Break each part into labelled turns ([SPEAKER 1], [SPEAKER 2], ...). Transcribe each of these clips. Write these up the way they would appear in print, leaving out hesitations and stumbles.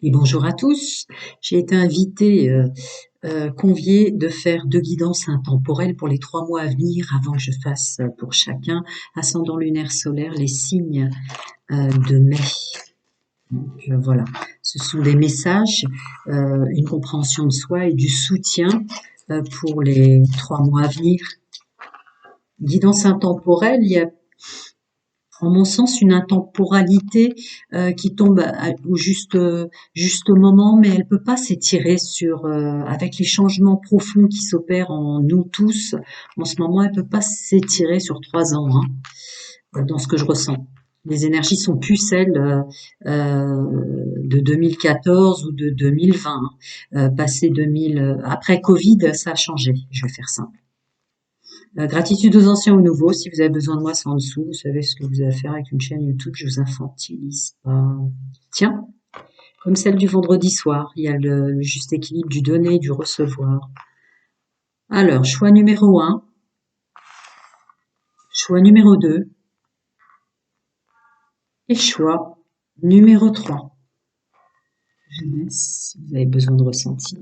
[SPEAKER 1] Et bonjour à tous. J'ai été invitée, conviée de faire 2 guidances intemporelles pour les 3 mois à venir avant que je fasse pour chacun, ascendant lunaire solaire, les signes de mai. Donc voilà, ce sont des messages, une compréhension de soi et du soutien pour les 3 mois à venir. Guidance intemporelle, il y a en mon sens, une intemporalité qui tombe au juste moment, mais elle peut pas s'étirer sur avec les changements profonds qui s'opèrent en nous tous. En ce moment, elle peut pas s'étirer sur 3 ans, hein, dans ce que je ressens. Les énergies sont plus celles de 2014 ou de 2020. Passé 2000, après Covid, ça a changé. Je vais faire simple. Gratitude aux anciens, aux nouveaux. Si vous avez besoin de moi, c'est en dessous. Vous savez ce que vous avez à faire avec une chaîne YouTube. Je vous infantilise pas. Tiens, comme celle du vendredi soir, il y a le juste équilibre du donner et du recevoir. Alors, choix numéro 1, choix numéro 2 et choix numéro 3. Je laisse si vous avez besoin de ressentir.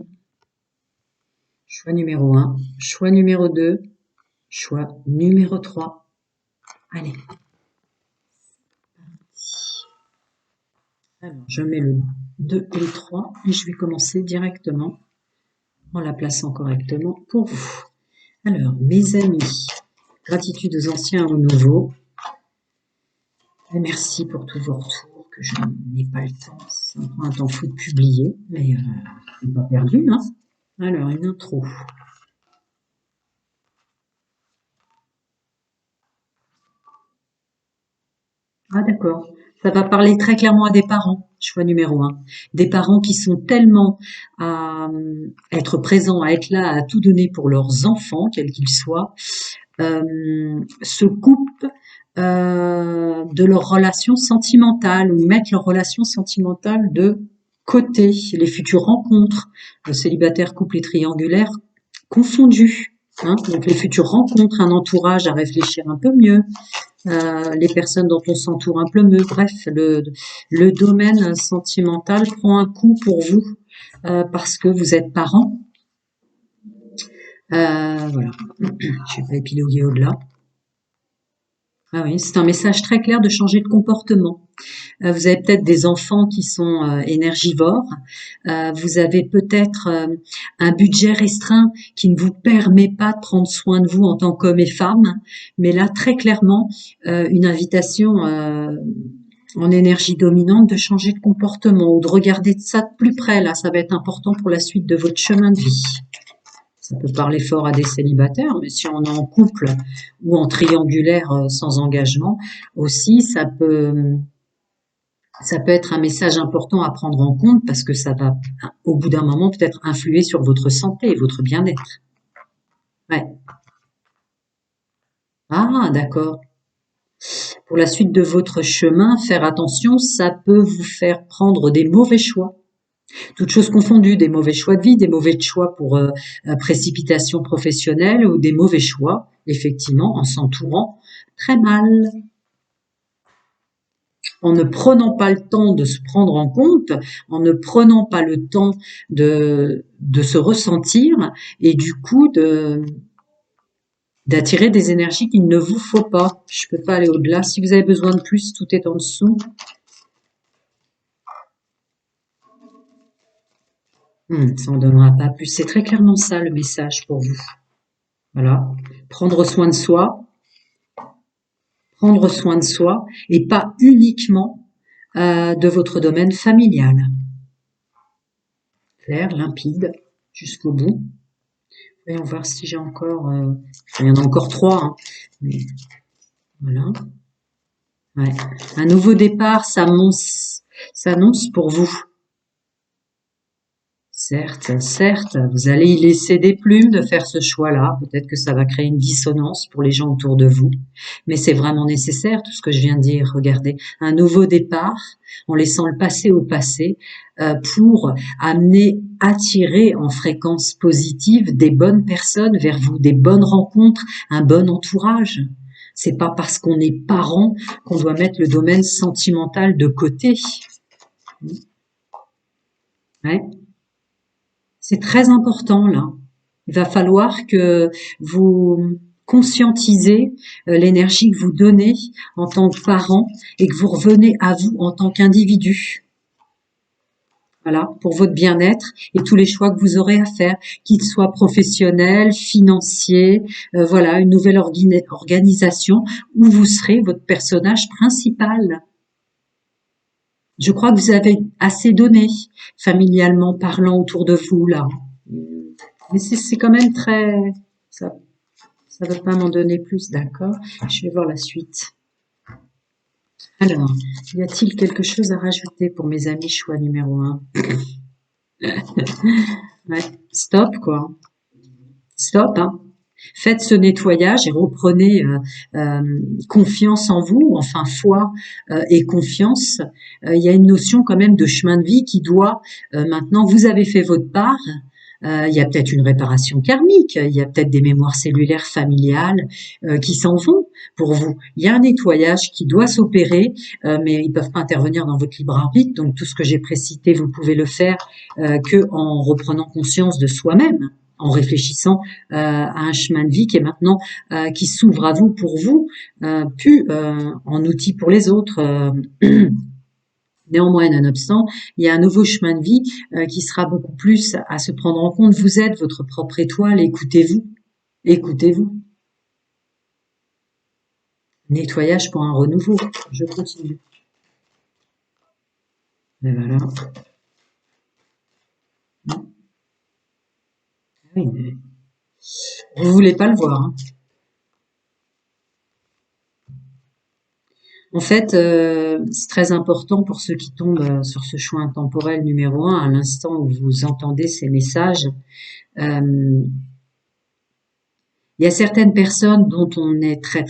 [SPEAKER 1] Choix numéro 1, choix numéro 2, choix numéro 3. Allez. Alors, je mets le 2 et le 3 et je vais commencer directement en la plaçant correctement pour vous. Alors, mes amis, gratitude aux anciens et aux nouveaux. Et merci pour tous vos retours, que je n'ai pas le temps. Ça me prend un temps fou de publier, mais c'est pas perdu, hein. Alors, une intro. Ah d'accord. Ça va parler très clairement à des parents, choix numéro 1. Des parents qui sont tellement à être présents, à être là, à tout donner pour leurs enfants, quels qu'ils soient, se coupent de leur relation sentimentale ou mettent leur relation sentimentale de côté. Les futures rencontres, célibataires, couple et triangulaires confondus. Hein, donc les futures rencontres, un entourage à réfléchir un peu mieux, les personnes dont on s'entoure un peu mieux. Bref, le domaine sentimental prend un coup pour vous parce que vous êtes parents. Voilà, je vais pas épiloguer au-delà. Ah oui, c'est un message très clair de changer de comportement. Vous avez peut-être des enfants qui sont énergivores. Vous avez peut-être un budget restreint qui ne vous permet pas de prendre soin de vous en tant qu'homme et femme. Mais là, très clairement, une invitation en énergie dominante de changer de comportement ou de regarder ça de plus près. Là, ça va être important pour la suite de votre chemin de vie. Ça peut parler fort à des célibataires, mais si on est en couple ou en triangulaire sans engagement aussi, ça peut être un message important à prendre en compte parce que ça va, au bout d'un moment, peut-être influer sur votre santé et votre bien-être. Ouais. Ah, d'accord. Pour la suite de votre chemin, faire attention, ça peut vous faire prendre des mauvais choix. Toutes choses confondues, des mauvais choix de vie, des mauvais choix pour précipitation professionnelle ou des mauvais choix, effectivement, en s'entourant très mal. En ne prenant pas le temps de se prendre en compte, en ne prenant pas le temps de se ressentir et du coup d'attirer des énergies qu'il ne vous faut pas. Je peux pas aller au-delà. Si vous avez besoin de plus, tout est en dessous. Ça en donnera pas plus. C'est très clairement ça le message pour vous. Voilà. Prendre soin de soi, prendre soin de soi et pas uniquement de votre domaine familial. Clair, limpide, jusqu'au bout. Voyons voir si j'ai encore... il y en a encore 3. Hein. Mais, voilà. Ouais. Un nouveau départ s'annonce pour vous. Certes, certes, vous allez y laisser des plumes de faire ce choix-là. Peut-être que ça va créer une dissonance pour les gens autour de vous. Mais c'est vraiment nécessaire, tout ce que je viens de dire. Regardez, un nouveau départ, en laissant le passé au passé, pour attirer en fréquence positive des bonnes personnes vers vous, des bonnes rencontres, un bon entourage. C'est pas parce qu'on est parent qu'on doit mettre le domaine sentimental de côté. Ouais. C'est très important là. Il va falloir que vous conscientisez l'énergie que vous donnez en tant que parent et que vous revenez à vous en tant qu'individu. Voilà, pour votre bien-être et tous les choix que vous aurez à faire, qu'ils soient professionnels, financiers, voilà, une nouvelle organisation où vous serez votre personnage principal. Je crois que vous avez assez donné, familialement parlant, autour de vous, là. Mais c'est quand même très... Ça ça veut pas m'en donner plus, d'accord. Je vais voir la suite. Alors, y a-t-il quelque chose à rajouter pour mes amis choix numéro un? Ouais, stop, quoi. Stop, hein. Faites ce nettoyage et reprenez confiance en vous, enfin foi et confiance. Il y a une notion quand même de chemin de vie qui doit, maintenant, vous avez fait votre part. Il y a peut-être une réparation karmique, il y a peut-être des mémoires cellulaires familiales qui s'en vont pour vous. Il y a un nettoyage qui doit s'opérer, mais ils peuvent pas intervenir dans votre libre arbitre. Donc tout ce que j'ai précité, vous pouvez le faire que en reprenant conscience de soi-même, en réfléchissant à un chemin de vie qui est maintenant qui s'ouvre à vous pour vous, plus en outil pour les autres. Néanmoins, nonobstant, il y a un nouveau chemin de vie qui sera beaucoup plus à se prendre en compte. Vous êtes votre propre étoile, écoutez-vous, écoutez-vous. Nettoyage pour un renouveau. Je continue. Et voilà. Oui, mais vous voulez pas le voir, hein. En fait, c'est très important pour ceux qui tombent sur ce choix intemporel numéro un, à l'instant où vous entendez ces messages. Euh, il y a certaines personnes dont on est très...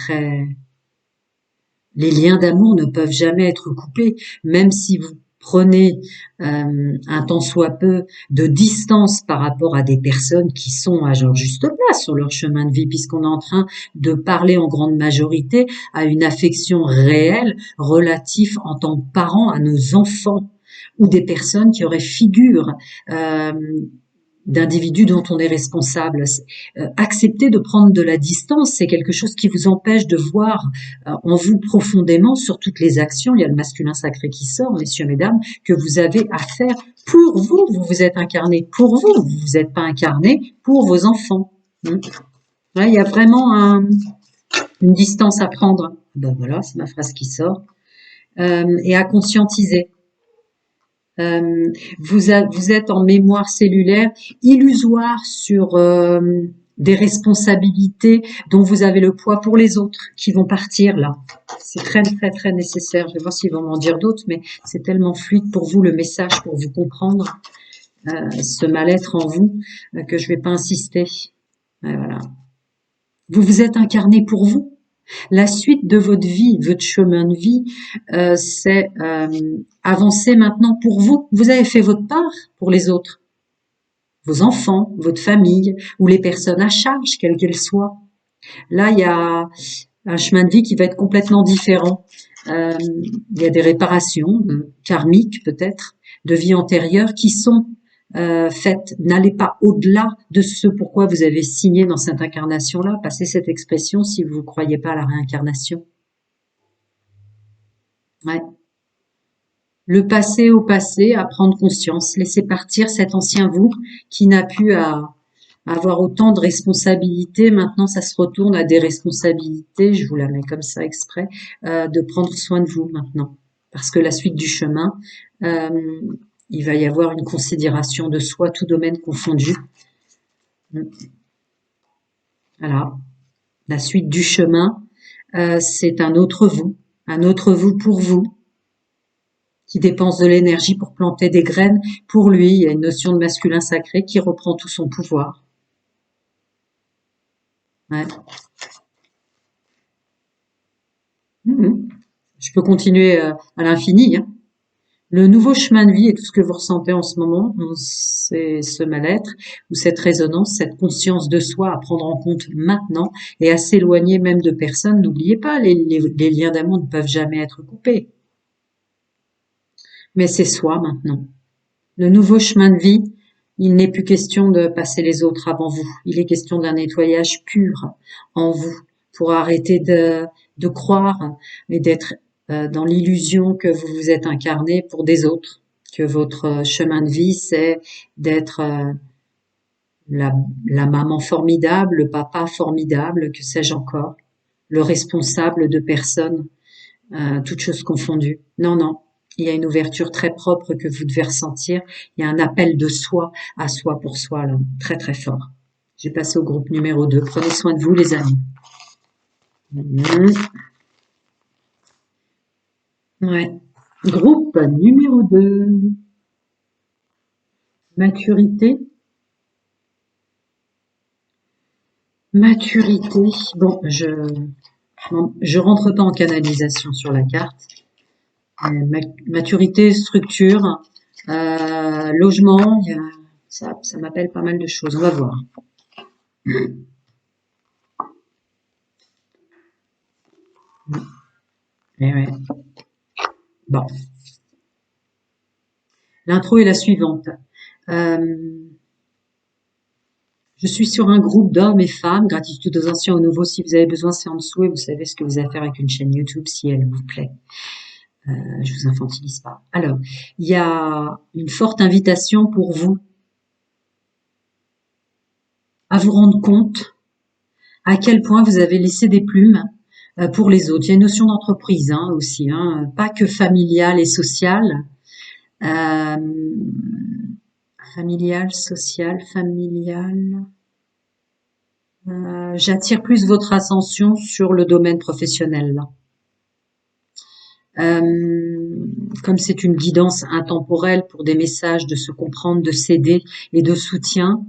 [SPEAKER 1] Les liens d'amour ne peuvent jamais être coupés, même si vous prenez un tant soit peu de distance par rapport à des personnes qui sont à leur juste place sur leur chemin de vie, puisqu'on est en train de parler en grande majorité à une affection réelle relative en tant que parents à nos enfants ou des personnes qui auraient figure euh, d'individus dont on est responsable. Accepter de prendre de la distance, c'est quelque chose qui vous empêche de voir en vous profondément sur toutes les actions. Il y a le masculin sacré qui sort, messieurs, mesdames, que vous avez à faire pour vous. Vous vous êtes incarné pour vous. Vous vous êtes pas incarné pour vos enfants. Là, il y a vraiment une distance à prendre. Ben voilà, c'est ma phrase qui sort. Et à conscientiser. Vous êtes en mémoire cellulaire illusoire sur des responsabilités dont vous avez le poids pour les autres qui vont partir là. C'est très nécessaire. Je vais voir s'ils vont m'en dire d'autres, mais c'est tellement fluide pour vous le message, pour vous comprendre ce mal-être en vous que je vais pas insister. Voilà. Vous vous êtes incarné pour vous. La suite de votre vie, votre chemin de vie, c'est avancer maintenant pour vous. Vous avez fait votre part pour les autres, vos enfants, votre famille ou les personnes à charge, quelles qu'elles soient. Là, il y a un chemin de vie qui va être complètement différent. Il y a des réparations karmiques peut-être, de vie antérieure qui sont faites. N'allez pas au-delà de ce pourquoi vous avez signé dans cette incarnation-là. Passez cette expression si vous ne croyez pas à la réincarnation. Ouais. Le passer au passé, à prendre conscience, laisser partir cet ancien vous qui n'a pu avoir autant de responsabilités. Maintenant, ça se retourne à des responsabilités, je vous la mets comme ça exprès, de prendre soin de vous maintenant. Parce que la suite du chemin, euh, il va y avoir une considération de soi, tout domaine confondu. Voilà. La suite du chemin, c'est un autre vous pour vous, qui dépense de l'énergie pour planter des graines. Pour lui, il y a une notion de masculin sacré qui reprend tout son pouvoir. Ouais. Mmh. Je peux continuer à l'infini, hein. Le nouveau chemin de vie et tout ce que vous ressentez en ce moment, c'est ce mal-être ou cette résonance, cette conscience de soi à prendre en compte maintenant et à s'éloigner même de personnes. N'oubliez pas, les liens d'amour ne peuvent jamais être coupés. Mais c'est soi maintenant. Le nouveau chemin de vie, il n'est plus question de passer les autres avant vous. Il est question d'un nettoyage pur en vous pour arrêter de croire et d'être dans l'illusion que vous vous êtes incarné pour des autres, que votre chemin de vie, c'est d'être la, la maman formidable, le papa formidable, que sais-je encore, le responsable de personnes, toutes choses confondues. Non, non. Il y a une ouverture très propre que vous devez ressentir. Il y a un appel de soi à soi pour soi, là, très très fort. J'ai passé au groupe numéro 2. Prenez soin de vous, les amis. Ouais. Groupe numéro 2. Maturité. Maturité. Bon, je rentre pas en canalisation sur la carte. Maturité, structure, logement, ça m'appelle pas mal de choses. On va voir. Eh ouais. Bon. L'intro est la suivante. Je suis sur un groupe d'hommes et femmes, gratitude aux anciens, aux nouveaux. Si vous avez besoin, c'est en dessous et vous savez ce que vous avez à faire avec une chaîne YouTube si elle vous plaît. Je vous infantilise pas. Alors, il y a une forte invitation pour vous à vous rendre compte à quel point vous avez laissé des plumes pour les autres. Il y a une notion d'entreprise aussi, pas que familiale et sociale. Familial, social, familial. J'attire plus votre attention sur le domaine professionnel là. Comme c'est une guidance intemporelle pour des messages de se comprendre, de s'aider et de soutien.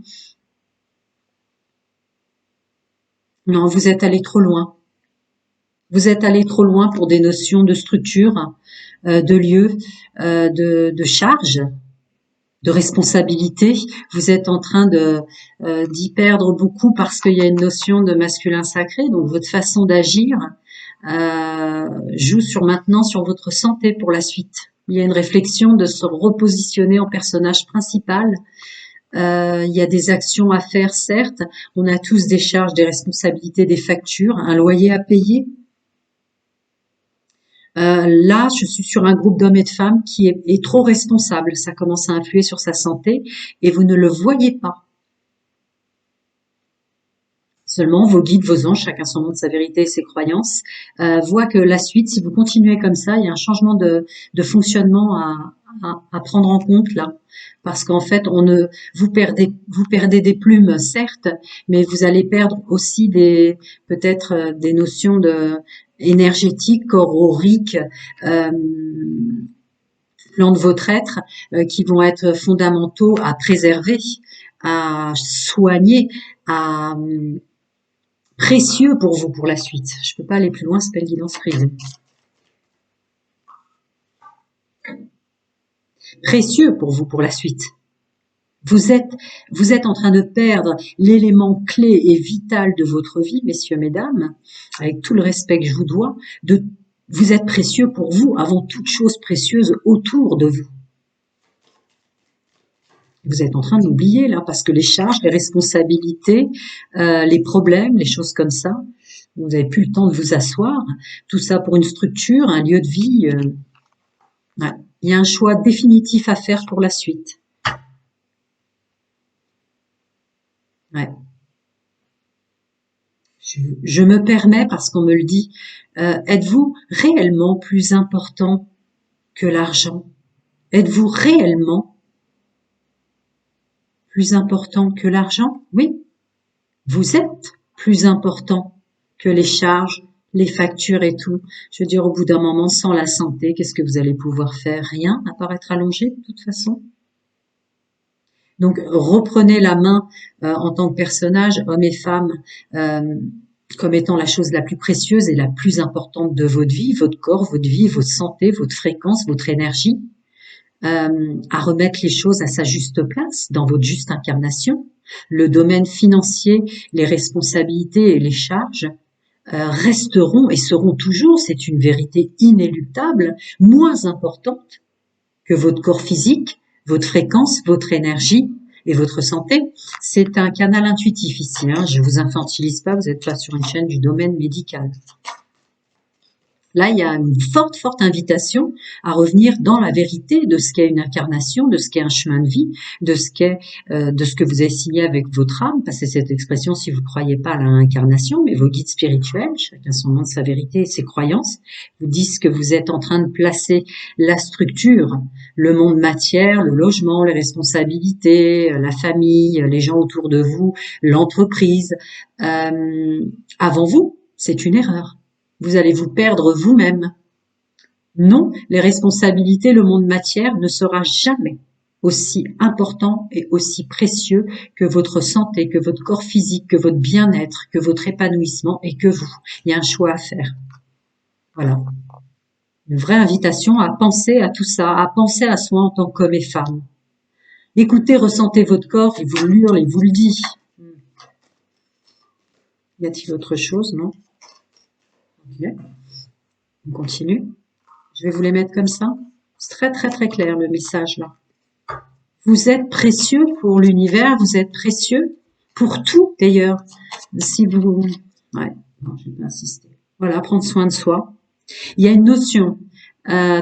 [SPEAKER 1] Non, vous êtes allé trop loin. Vous êtes allé trop loin pour des notions de structure, de lieu, de charge, de responsabilité. Vous êtes en train d'y perdre beaucoup parce qu'il y a une notion de masculin sacré. Donc votre façon d'agir joue maintenant sur votre santé pour la suite. Il y a une réflexion de se repositionner en personnage principal. Il y a des actions à faire, certes. On a tous des charges, des responsabilités, des factures, un loyer à payer. Là, je suis sur un groupe d'hommes et de femmes qui est trop responsable. Ça commence à influer sur sa santé et vous ne le voyez pas. Seulement, vos guides, vos anges, chacun son monde, sa vérité et ses croyances, voient que la suite, si vous continuez comme ça, il y a un changement de fonctionnement à prendre en compte là. Parce qu'en fait, vous perdez des plumes, certes, mais vous allez perdre aussi peut-être des notions énergétiques, auroriques, plans de votre être, qui vont être fondamentaux à préserver, à soigner, précieux pour vous pour la suite. Je peux pas aller plus loin, c'est pas une guidance privée. Précieux pour vous pour la suite. Vous êtes en train de perdre l'élément clé et vital de votre vie, messieurs, mesdames, avec tout le respect que je vous dois, vous êtes précieux pour vous, avant toute chose précieuse autour de vous. Vous êtes en train d'oublier là, parce que les charges, les responsabilités, les problèmes, les choses comme ça, vous n'avez plus le temps de vous asseoir. Tout ça pour une structure, un lieu de vie. Ouais. Il y a un choix définitif à faire pour la suite. Ouais. Je me permets, parce qu'on me le dit, êtes-vous réellement plus important que l'argent? Êtes-vous réellement plus important que l'argent? Oui, vous êtes plus important que les charges, les factures et tout. Je veux dire, au bout d'un moment, sans la santé, qu'est-ce que vous allez pouvoir faire? Rien, à part être allongé, de toute façon. Donc, reprenez la main en tant que personnage, hommes et femmes, comme étant la chose la plus précieuse et la plus importante de votre vie, votre corps, votre vie, votre santé, votre fréquence, votre énergie, à remettre les choses à sa juste place dans votre juste incarnation. Le domaine financier, les responsabilités et les charges resteront et seront toujours, c'est une vérité inéluctable, moins importante que votre corps physique, votre fréquence, votre énergie et votre santé. C'est un canal intuitif ici, hein. Je vous infantilise pas, vous n'êtes pas sur une chaîne du domaine médical. Là, il y a une forte invitation à revenir dans la vérité de ce qu'est une incarnation, de ce qu'est un chemin de vie, de ce que vous avez signé avec votre âme. Passez cette expression si vous ne croyez pas à l'incarnation, mais vos guides spirituels, chacun son nom de sa vérité et ses croyances, vous disent que vous êtes en train de placer la structure, le monde matière, le logement, les responsabilités, la famille, les gens autour de vous, l'entreprise, avant vous. C'est une erreur. Vous allez vous perdre vous-même. Non, les responsabilités, le monde matière ne sera jamais aussi important et aussi précieux que votre santé, que votre corps physique, que votre bien-être, que votre épanouissement et que vous. Il y a un choix à faire. Voilà. Une vraie invitation à penser à tout ça, à penser à soi en tant qu'homme et femme. Écoutez, ressentez votre corps, il vous l'hurle, il vous le dit. Y a-t-il autre chose, non? Ok. On continue. Je vais vous les mettre comme ça. C'est très clair le message là. Vous êtes précieux pour l'univers, vous êtes précieux pour tout d'ailleurs. Si vous... Ouais, non, je vais pas insister. Voilà, prendre soin de soi. Il y a une notion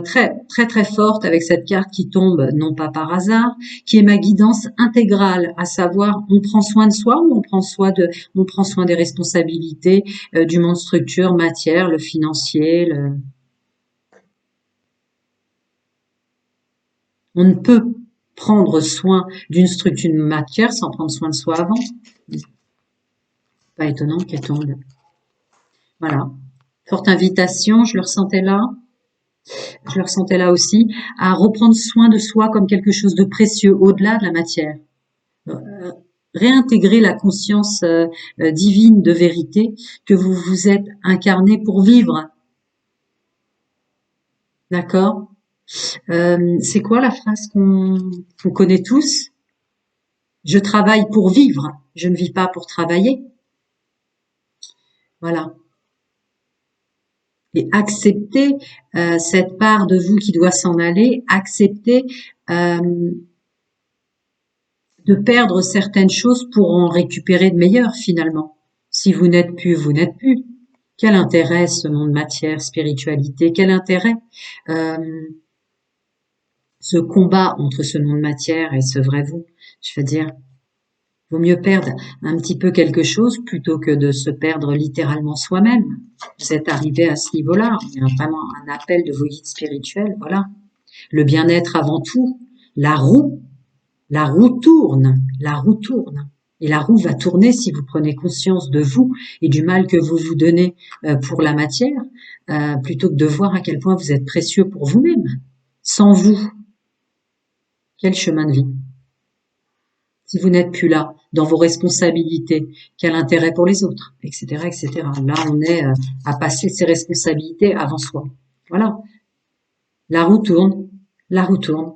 [SPEAKER 1] très forte avec cette carte qui tombe non pas par hasard, qui est ma guidance intégrale, à savoir on prend soin de soi ou on prend soin des responsabilités du monde structure, matière, le financier, on ne peut prendre soin d'une structure de matière sans prendre soin de soi avant. Pas étonnant qu'elle tombe. Voilà. Forte invitation, je le ressentais là. Je le ressentais là aussi, à reprendre soin de soi comme quelque chose de précieux au-delà de la matière. Réintégrer la conscience divine de vérité que vous vous êtes incarné pour vivre. D'accord? C'est quoi la phrase qu'on connaît tous? Je travaille pour vivre, je ne vis pas pour travailler. Voilà. Et accepter cette part de vous qui doit s'en aller, accepter de perdre certaines choses pour en récupérer de meilleures finalement. Si vous n'êtes plus, vous n'êtes plus. Quel intérêt ce monde matière, spiritualité, quel intérêt ce combat entre ce monde matière et ce vrai vous. Je veux dire, vaut mieux perdre un petit peu quelque chose plutôt que de se perdre littéralement soi-même. Vous êtes arrivé à ce niveau-là. Il y a vraiment un appel de vos guides spirituels. Voilà. Le bien-être avant tout. La roue tourne. La roue tourne. Et la roue va tourner si vous prenez conscience de vous et du mal que vous vous donnez pour la matière, plutôt que de voir à quel point vous êtes précieux pour vous-même. Sans vous, quel chemin de vie? Si vous n'êtes plus là, dans vos responsabilités, quel intérêt pour les autres, etc., etc. Là, on est à passer ses responsabilités avant soi. Voilà. La roue tourne, la roue tourne.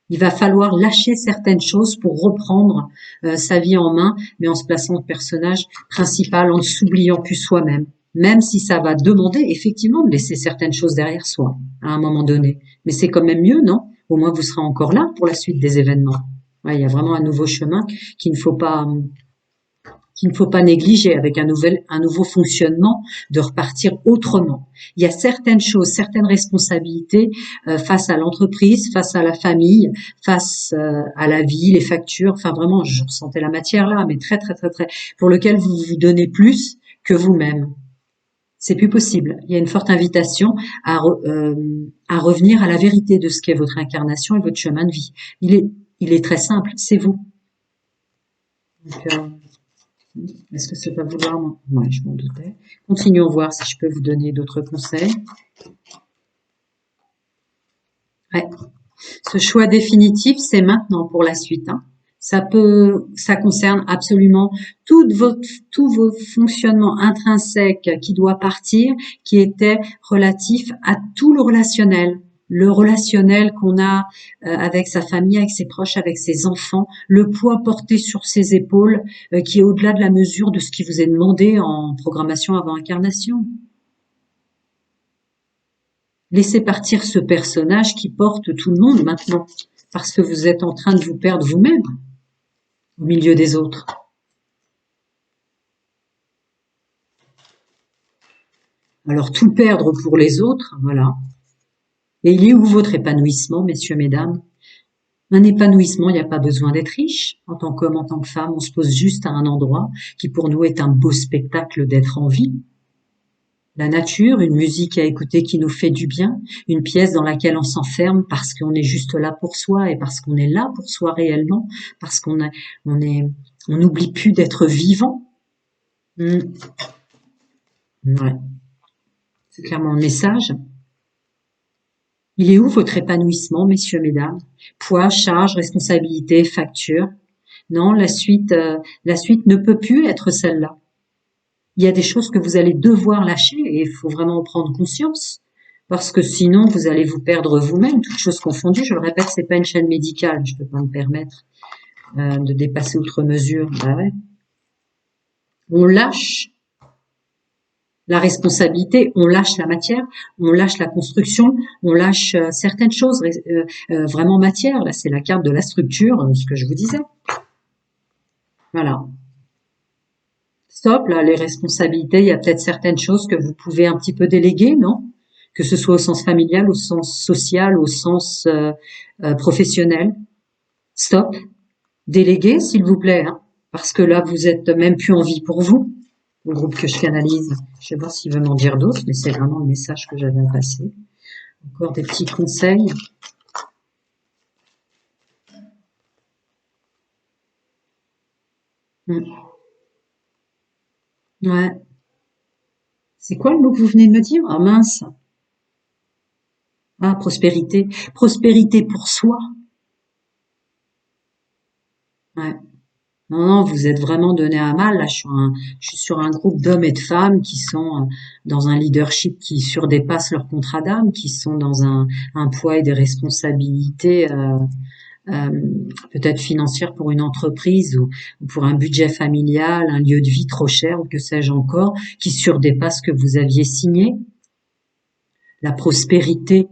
[SPEAKER 1] Il va falloir lâcher certaines choses pour reprendre sa vie en main, mais en se plaçant en personnage principal, en s'oubliant plus soi-même. Même si ça va demander effectivement de laisser certaines choses derrière soi, à un moment donné. Mais c'est quand même mieux, non? Au moins, vous serez encore là pour la suite des événements. Ouais, il y a vraiment un nouveau chemin qu'il ne faut pas négliger, avec un nouveau fonctionnement, de repartir autrement. Il y a certaines choses, certaines responsabilités face à l'entreprise, face à la famille, face à la vie, les factures. Enfin, vraiment, je ressentais la matière là, mais très, pour lequel vous vous donnez plus que vous-même. C'est plus possible. Il y a une forte invitation à revenir à la vérité de ce qu'est votre incarnation et votre chemin de vie. Il est très simple, c'est vous. Donc, est-ce que ça va vouloir... Ouais, je m'en doutais. Continuons à voir si je peux vous donner d'autres conseils. Ouais. Ce choix définitif, c'est maintenant pour la suite. Hein. Ça concerne absolument tous vos fonctionnements intrinsèques qui doivent partir, qui étaient relatifs à tout le relationnel qu'on a avec sa famille, avec ses proches, avec ses enfants, le poids porté sur ses épaules, qui est au-delà de la mesure de ce qui vous est demandé en programmation avant incarnation. Laissez partir ce personnage qui porte tout le monde maintenant. parce que vous êtes en train de vous perdre vous-même au milieu des autres. Alors tout perdre pour les autres, voilà. Et il est où votre épanouissement, messieurs, mesdames? Un épanouissement, il n'y a pas besoin d'être riche. En tant qu'homme, en tant que femme, on se pose juste à un endroit qui pour nous est un beau spectacle d'être en vie. La nature, une musique à écouter qui nous fait du bien, une pièce dans laquelle on s'enferme parce qu'on est juste là pour soi et parce qu'on est là pour soi réellement, parce on n'oublie plus d'être vivant. Ouais, c'est clairement le message. Il est où votre épanouissement, messieurs, mesdames? Poids, charges, responsabilités, factures. Non, la suite ne peut plus être celle-là. Il y a des choses que vous allez devoir lâcher et il faut vraiment en prendre conscience. Parce que sinon, vous allez vous perdre vous-même, toutes choses confondues. Je le répète, c'est pas une chaîne médicale. Je peux pas me permettre de dépasser outre mesure. Bah ouais. On lâche la responsabilité, on lâche la matière, on lâche la construction, on lâche certaines choses vraiment matière. Là, c'est la carte de la structure, ce que je vous disais. Voilà. Stop, là, les responsabilités, il y a peut-être certaines choses que vous pouvez un petit peu déléguer, non? Que ce soit au sens familial, au sens social, au sens professionnel. Stop. Déléguez, s'il vous plaît, hein, parce que là, vous êtes même plus en vie pour vous. Le groupe que je canalise, je vais voir s'il veut m'en dire d'autres, mais c'est vraiment le message que j'avais à passer. Encore des petits conseils. Ouais. C'est quoi le mot que vous venez de me dire? Ah mince. Ah, prospérité. Prospérité pour soi. Ouais. Non, non, vous êtes vraiment donné à mal. Là, je suis sur un groupe d'hommes et de femmes qui sont dans un leadership qui surdépasse leur contrat d'âme, qui sont dans un poids et des responsabilités euh, peut-être financières pour une entreprise ou pour un budget familial, un lieu de vie trop cher ou que sais-je encore, qui surdépasse ce que vous aviez signé. La prospérité,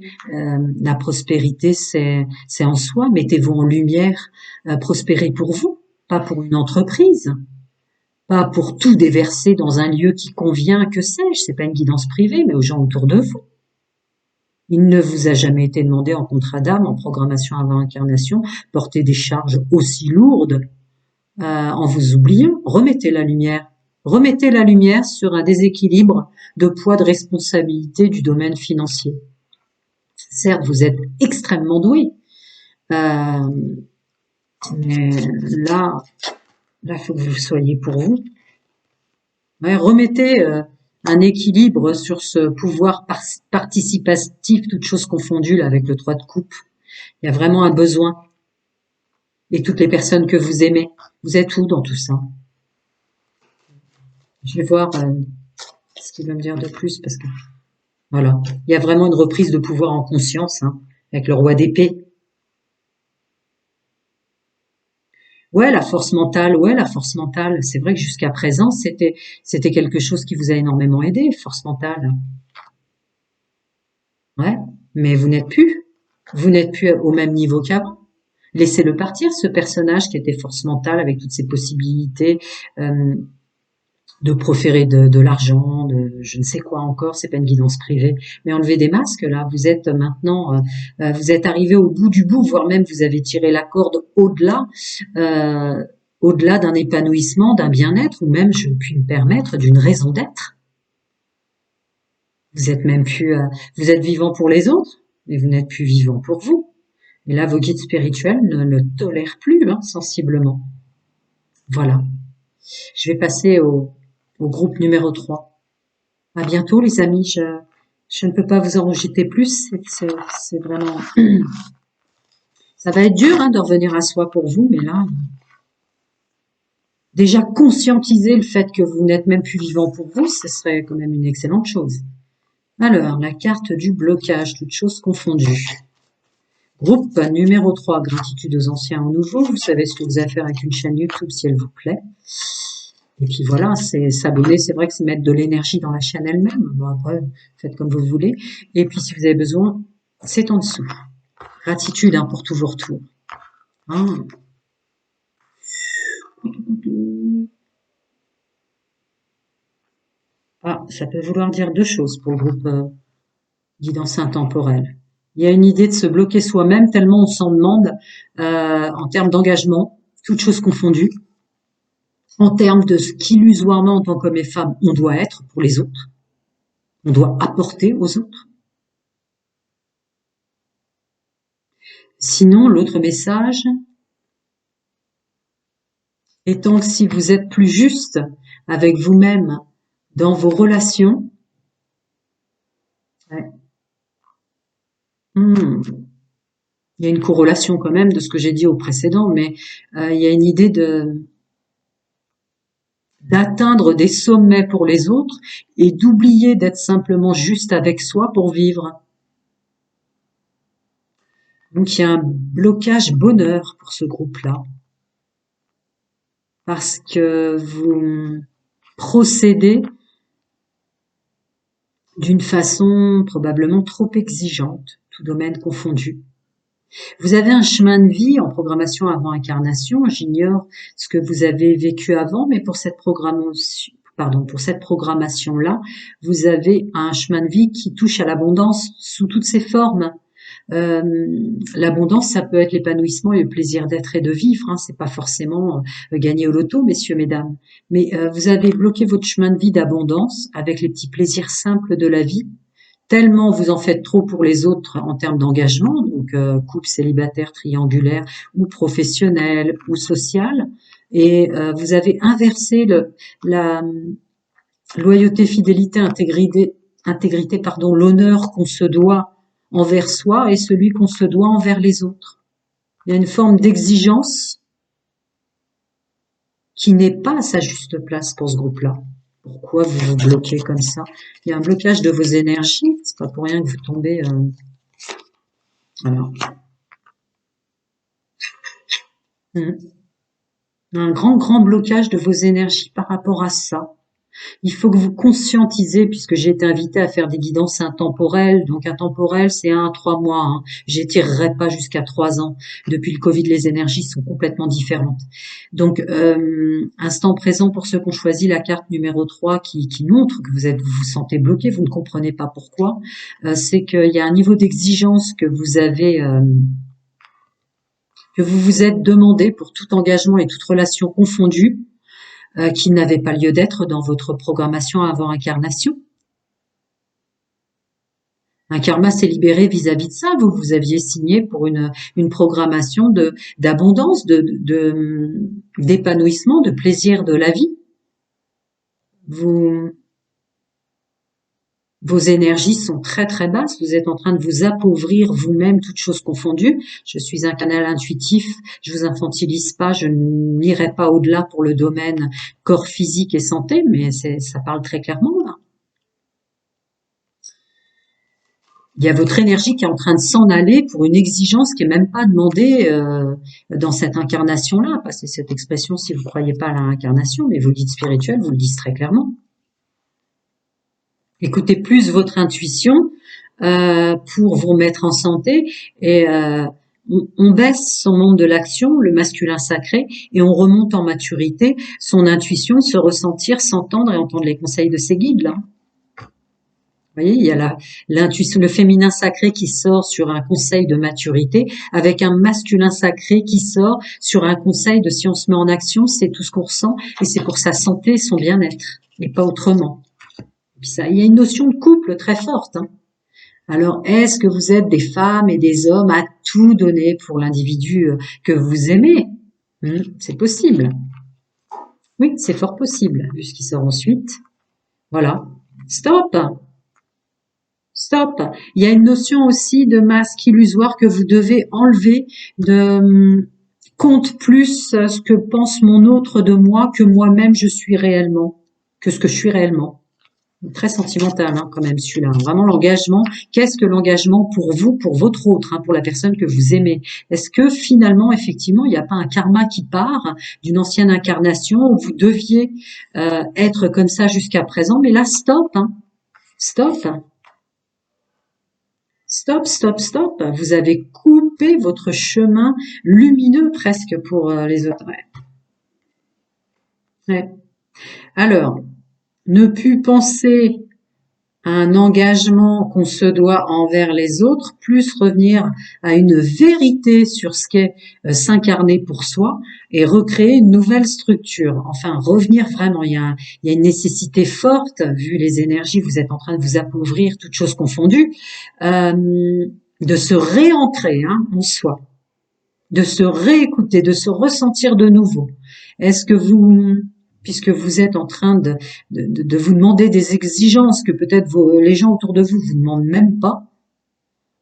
[SPEAKER 1] c'est en soi. Mettez-vous en lumière, prospérez pour vous, pas pour une entreprise. Pas pour tout déverser dans un lieu qui convient, que sais-je, c'est pas une guidance privée, mais aux gens autour de vous. Il ne vous a jamais été demandé en contrat d'âme, en programmation avant incarnation, porter des charges aussi lourdes en vous oubliant. Remettez la lumière sur un déséquilibre de poids de responsabilité du domaine financier. Certes, vous êtes extrêmement doué, mais là, il faut que vous soyez pour vous. Ouais, remettez un équilibre sur ce pouvoir participatif, toutes choses confondues là, avec le 3 de coupe. Il y a vraiment un besoin. Et toutes les personnes que vous aimez, vous êtes où dans tout ça? Je vais voir ce qu'il va me dire de plus parce que voilà, il y a vraiment une reprise de pouvoir en conscience hein, avec le roi d'épée. Ouais, la force mentale, ouais, la force mentale. C'est vrai que jusqu'à présent, c'était quelque chose qui vous a énormément aidé, force mentale. Ouais, mais vous n'êtes plus. Vous n'êtes plus au même niveau qu'avant. Laissez-le partir, ce personnage qui était force mentale avec toutes ses possibilités euh, de proférer de l'argent, de je ne sais quoi encore, c'est pas une guidance privée. Mais enlevez des masques là, vous êtes maintenant, vous êtes arrivé au bout du bout, voire même vous avez tiré la corde au-delà, euh, au-delà d'un épanouissement, d'un bien-être, ou même, je puis me permettre, d'une raison d'être. Vous êtes même plus, vous êtes vivant pour les autres, mais vous n'êtes plus vivant pour vous. Et là, vos guides spirituels ne le tolèrent plus, hein, sensiblement. Voilà. Je vais passer au groupe numéro 3. À bientôt, les amis. Je ne peux pas vous en rejeter plus. C'est vraiment... Ça va être dur hein, de revenir à soi pour vous, mais là... Déjà, conscientiser le fait que vous n'êtes même plus vivant pour vous, ce serait quand même une excellente chose. Alors, la carte du blocage, toutes choses confondues. Groupe numéro 3, gratitude aux anciens, aux nouveaux. Vous savez ce que vous avez à faire avec une chaîne YouTube, si elle vous plaît. Et puis voilà, c'est s'abonner, c'est vrai que c'est mettre de l'énergie dans la chaîne elle-même. Bon après, faites comme vous voulez. Et puis si vous avez besoin, c'est en dessous. Gratitude hein, pour tout vos retours. Hein. Ah, ça peut vouloir dire deux choses pour le groupe guidance intemporelle. Il y a une idée de se bloquer soi-même tellement on s'en demande en termes d'engagement, toutes choses confondues, en termes de ce qu'illusoirement en tant qu'homme et femme on doit être pour les autres, on doit apporter aux autres. Sinon, l'autre message étant que si vous êtes plus juste avec vous-même dans vos relations, ouais, il y a une corrélation quand même de ce que j'ai dit au précédent, mais il y a une idée d'atteindre des sommets pour les autres et d'oublier d'être simplement juste avec soi pour vivre. Donc il y a un blocage bonheur pour ce groupe-là, parce que vous procédez d'une façon probablement trop exigeante, tout domaine confondu. Vous avez un chemin de vie en programmation avant incarnation. J'ignore ce que vous avez vécu avant, mais pour cette programmation-là, vous avez un chemin de vie qui touche à l'abondance sous toutes ses formes. L'abondance, ça peut être l'épanouissement et le plaisir d'être et de vivre. Hein. C'est pas forcément gagner au loto, messieurs, mesdames. Mais vous avez bloqué votre chemin de vie d'abondance avec les petits plaisirs simples de la vie. Tellement vous en faites trop pour les autres en termes d'engagement, donc couple célibataire, triangulaire ou professionnel ou social, et vous avez inversé la loyauté, fidélité, intégrité, pardon, l'honneur qu'on se doit envers soi et celui qu'on se doit envers les autres. Il y a une forme d'exigence qui n'est pas à sa juste place pour ce groupe-là. Pourquoi vous vous bloquez comme ça? Il y a un blocage de vos énergies. C'est pas pour rien que vous tombez. Alors, un grand blocage de vos énergies par rapport à ça. Il faut que vous conscientisez, puisque j'ai été invitée à faire des guidances intemporelles. Donc intemporel, c'est 1 à 3 mois. Hein. J'étirerai pas jusqu'à 3 ans. Depuis le Covid, les énergies sont complètement différentes. Donc instant présent pour ceux qui ont choisi la carte numéro 3 qui montre que vous vous sentez bloqué, vous ne comprenez pas pourquoi. C'est qu'il y a un niveau d'exigence que vous avez que vous vous êtes demandé pour tout engagement et toute relation confondue, qui n'avait pas lieu d'être dans votre programmation avant incarnation. Un karma s'est libéré vis-à-vis de ça. Vous aviez signé pour une programmation d'abondance, d'épanouissement, de plaisir de la vie. Vos énergies sont très très basses, vous êtes en train de vous appauvrir vous-même, toutes choses confondues. Je suis un canal intuitif, je vous infantilise pas, je n'irai pas au-delà pour le domaine corps physique et santé, mais ça parle très clairement là. Il y a votre énergie qui est en train de s'en aller pour une exigence qui est même pas demandée dans cette incarnation-là. Passez cette expression si vous ne croyez pas à la réincarnation, mais vos guides spirituels vous le disent très clairement. Écoutez plus votre intuition pour vous remettre en santé et on baisse son monde de l'action, le masculin sacré, et on remonte en maturité son intuition, se ressentir, s'entendre et entendre les conseils de ses guides là. Vous voyez, il y a l'intuition, le féminin sacré qui sort sur un conseil de maturité, avec un masculin sacré qui sort sur un conseil de si on se met en action, c'est tout ce qu'on ressent et c'est pour sa santé et son bien-être, et pas autrement. Et puis ça, il y a une notion de couple très forte. Hein. Alors, est-ce que vous êtes des femmes et des hommes à tout donner pour l'individu que vous aimez? C'est possible. Oui, c'est fort possible, vu ce qui sort ensuite. Voilà. Stop! Stop. Il y a une notion aussi de masque illusoire que vous devez enlever, de compte plus ce que pense mon autre de moi que moi-même je suis réellement, que ce que je suis réellement. Très sentimental hein, quand même celui-là. Vraiment l'engagement. Qu'est-ce que l'engagement pour vous, pour votre autre, hein, pour la personne que vous aimez? Est-ce que finalement, effectivement, il n'y a pas un karma qui part d'une ancienne incarnation où vous deviez être comme ça jusqu'à présent? Mais là, stop. Hein. Stop. Stop, stop, stop. Vous avez couper votre chemin lumineux presque pour les autres. Ouais. Ouais. Alors, ne plus penser à un engagement qu'on se doit envers les autres, plus revenir à une vérité sur ce qu'est s'incarner pour soi et recréer une nouvelle structure. Enfin, revenir vraiment, il y a une nécessité forte, vu les énergies, vous êtes en train de vous appauvrir, toutes choses confondues, de se réancrer en soi, de se réécouter, de se ressentir de nouveau. Est-ce que vous... puisque vous êtes en train de vous demander des exigences que peut-être les gens autour de vous demandent même pas,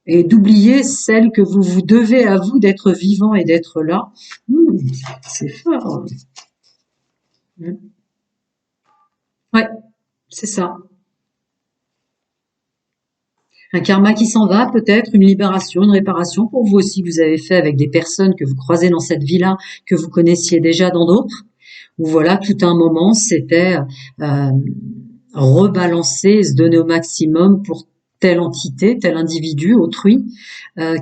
[SPEAKER 1] et d'oublier celles que vous vous devez à vous d'être vivant et d'être là. C'est fort. Ouais, c'est ça. Un karma qui s'en va, peut-être une libération, une réparation pour vous aussi que vous avez fait avec des personnes que vous croisez dans cette vie-là, que vous connaissiez déjà dans d'autres. Où voilà, tout un moment, c'était rebalancer, se donner au maximum pour telle entité, tel individu, autrui,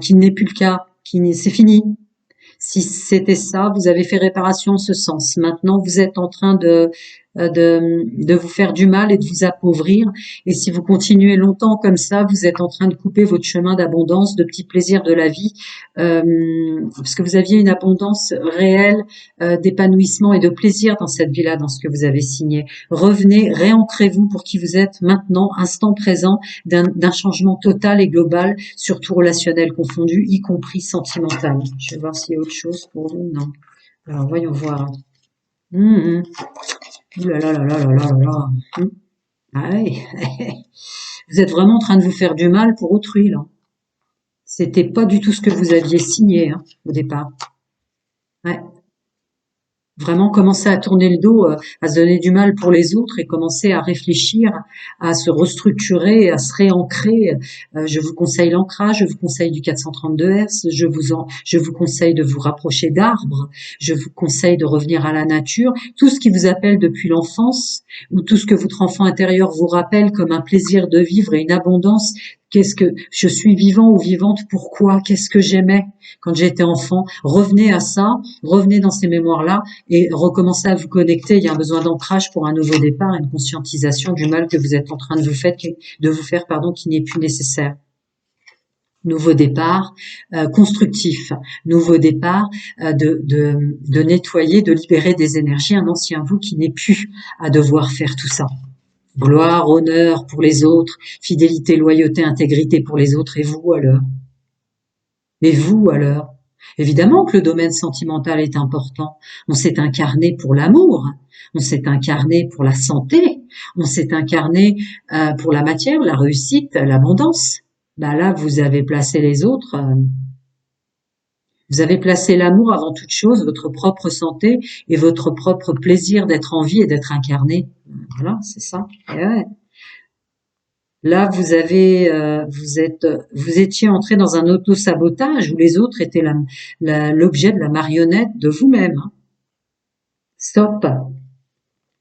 [SPEAKER 1] qui n'est plus le cas, c'est fini. Si c'était ça, vous avez fait réparation en ce sens. Maintenant, vous êtes en train de vous faire du mal et de vous appauvrir. Et si vous continuez longtemps comme ça, vous êtes en train de couper votre chemin d'abondance, de petits plaisirs de la vie, parce que vous aviez une abondance réelle d'épanouissement et de plaisir dans cette vie-là, dans ce que vous avez signé. Revenez, réancrez-vous pour qui vous êtes maintenant, instant présent, d'un changement total et global, surtout relationnel confondu, y compris sentimental. Je vais voir s'il y a autre chose pour nous. Non. Alors, voyons voir. Ouh là là là là là là là là. Ah oui. Vous êtes vraiment en train de vous faire du mal pour autrui, là. C'était pas du tout ce que vous aviez signé, au départ. Ouais. Vraiment commencer à tourner le dos, à se donner du mal pour les autres et commencer à réfléchir, à se restructurer, à se réancrer. Je vous conseille l'ancrage, je vous conseille du 432 Hz, je vous conseille de vous rapprocher d'arbres, je vous conseille de revenir à la nature, tout ce qui vous appelle depuis l'enfance ou tout ce que votre enfant intérieur vous rappelle comme un plaisir de vivre et une abondance. Qu'est-ce que je suis vivant ou vivante? Pourquoi? Qu'est-ce que j'aimais quand j'étais enfant? Revenez à ça, revenez dans ces mémoires-là et recommencez à vous connecter. Il y a un besoin d'ancrage pour un nouveau départ, une conscientisation du mal que vous êtes en train de vous faire, qui n'est plus nécessaire. Nouveau départ constructif, nouveau départ de nettoyer, de libérer des énergies, un ancien vous qui n'est plus à devoir faire tout ça. Gloire, honneur pour les autres, fidélité, loyauté, intégrité pour les autres, et vous alors? Et vous alors? Évidemment que le domaine sentimental est important. On s'est incarné pour l'amour, on s'est incarné pour la santé, on s'est incarné pour la matière, la réussite, l'abondance. Là, vous avez placé les autres. Vous avez placé l'amour avant toute chose, votre propre santé et votre propre plaisir d'être en vie et d'être incarné. Voilà, c'est ça. Et ouais. Là, vous étiez entré dans un auto-sabotage où les autres étaient l'objet de la marionnette de vous-même. Stop.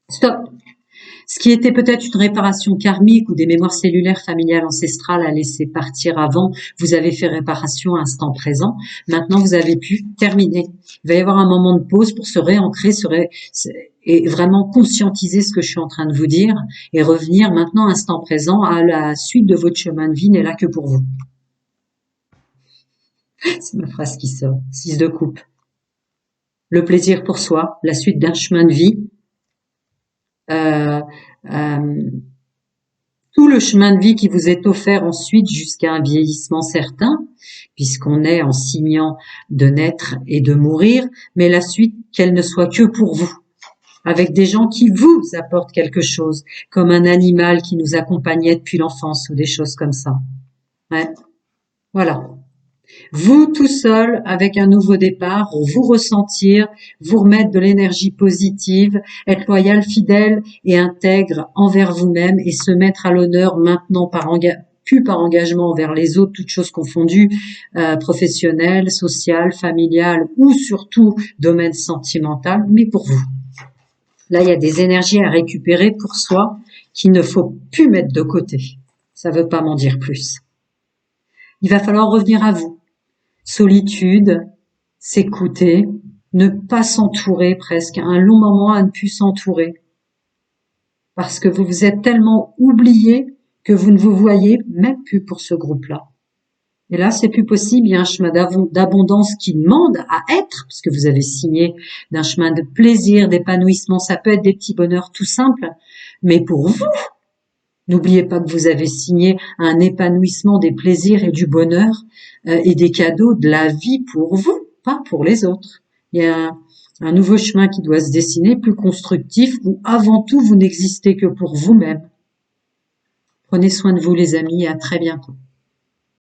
[SPEAKER 1] Stop. Ce qui était peut-être une réparation karmique ou des mémoires cellulaires familiales ancestrales à laisser partir avant, vous avez fait réparation à instant présent. Maintenant, vous avez pu terminer. Il va y avoir un moment de pause pour se réancrer, et vraiment conscientiser ce que je suis en train de vous dire et revenir maintenant instant présent à la suite de votre chemin de vie n'est là que pour vous. C'est ma phrase qui sort. 6 de coupe. Le plaisir pour soi, la suite d'un chemin de vie. Tout le chemin de vie qui vous est offert ensuite jusqu'à un vieillissement certain, puisqu'on est en signant de naître et de mourir, mais la suite qu'elle ne soit que pour vous, avec des gens qui vous apportent quelque chose, comme un animal qui nous accompagnait depuis l'enfance ou des choses comme ça. Ouais. Voilà. Vous tout seul, avec un nouveau départ, vous ressentir, vous remettre de l'énergie positive, être loyal, fidèle et intègre envers vous-même et se mettre à l'honneur maintenant plus par engagement envers les autres, toutes choses confondues, professionnelles, sociales, familiales ou surtout domaine sentimental, mais pour vous. Là, il y a des énergies à récupérer pour soi qu'il ne faut plus mettre de côté. Ça veut pas m'en dire plus. Il va falloir revenir à vous. Solitude, s'écouter, ne pas s'entourer presque, un long moment à ne plus s'entourer. Parce que vous vous êtes tellement oublié que vous ne vous voyez même plus pour ce groupe-là. Et là, c'est plus possible. Il y a un chemin d'abondance qui demande à être, parce que vous avez signé d'un chemin de plaisir, d'épanouissement. Ça peut être des petits bonheurs tout simples, mais pour vous, n'oubliez pas que vous avez signé un épanouissement des plaisirs et du bonheur et des cadeaux de la vie pour vous, pas pour les autres. Il y a un nouveau chemin qui doit se dessiner, plus constructif, où avant tout, vous n'existez que pour vous-même. Prenez soin de vous, les amis, et à très bientôt.